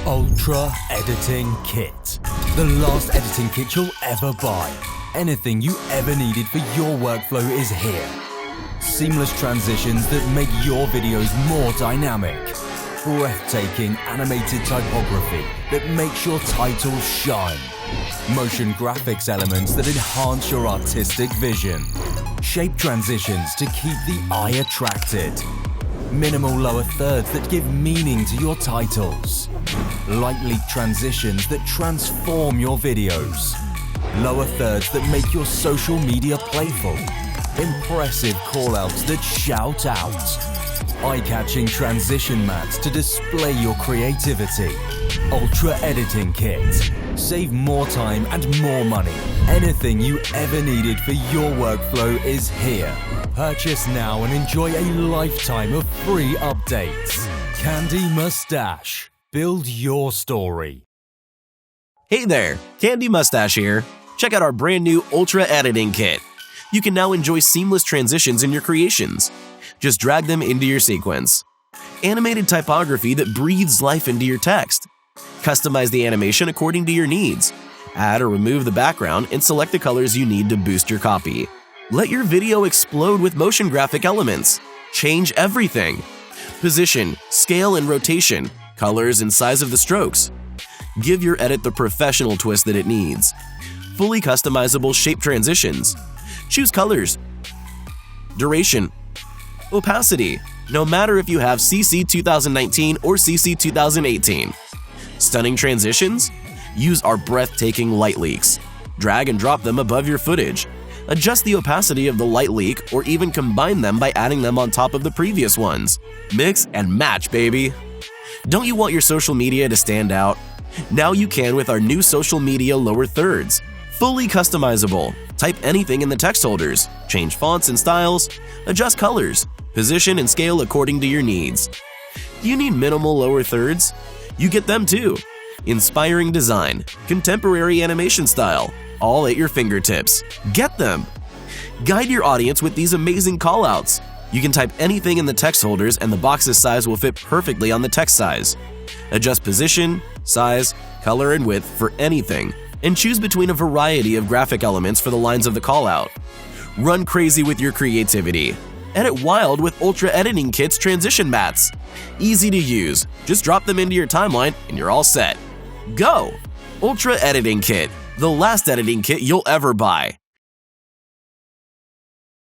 Ultra Editing Kit. The last editing kit you'll ever buy. Anything you ever needed for your workflow is here. Seamless transitions that make your videos more dynamic. Breathtaking animated typography that makes your titles shine. Motion graphics elements that enhance your artistic vision. Shape transitions to keep the eye attracted. Minimal lower thirds that give meaning to your titles. Light leak transitions that transform your videos. Lower thirds that make your social media playful. Impressive callouts that shout out. Eye-catching transition mats to display your creativity. Ultra Editing Kit. Save more time and more money. Anything you ever needed for your workflow is here. Purchase now and enjoy a lifetime of free updates. CandyMustache. Build your story. Hey there, CandyMustache here. Check out our brand new Ultra Editing Kit. You can now enjoy seamless transitions in your creations. Just drag them into your sequence. Animated typography that breathes life into your text. Customize the animation according to your needs. Add or remove the background and select the colors you need to boost your copy. Let your video explode with motion graphic elements. Change everything. Position, scale and rotation, colors and size of the strokes. Give your edit the professional twist that it needs. Fully customizable shape transitions. Choose colors. Duration. Opacity, no matter if you have CC 2019 or CC 2018. Stunning transitions? Use our breathtaking light leaks. Drag and drop them above your footage. Adjust the opacity of the light leak or even combine them by adding them on top of the previous ones. Mix and match, baby! Don't you want your social media to stand out? Now you can with our new social media lower thirds. Fully customizable. Type anything in the text holders. Change fonts and styles. Adjust colors. Position and scale according to your needs. Do you need minimal lower thirds? You get them too. Inspiring design, contemporary animation style, all at your fingertips. Get them! Guide your audience with these amazing callouts. You can type anything in the text holders and the box's size will fit perfectly on the text size. Adjust position, size, color, and width for anything, and choose between a variety of graphic elements for the lines of the callout. Run crazy with your creativity. Edit wild with Ultra Editing Kit's transition mats. Easy to use. Just drop them into your timeline and you're all set. Go! Ultra Editing Kit, the last editing kit you'll ever buy.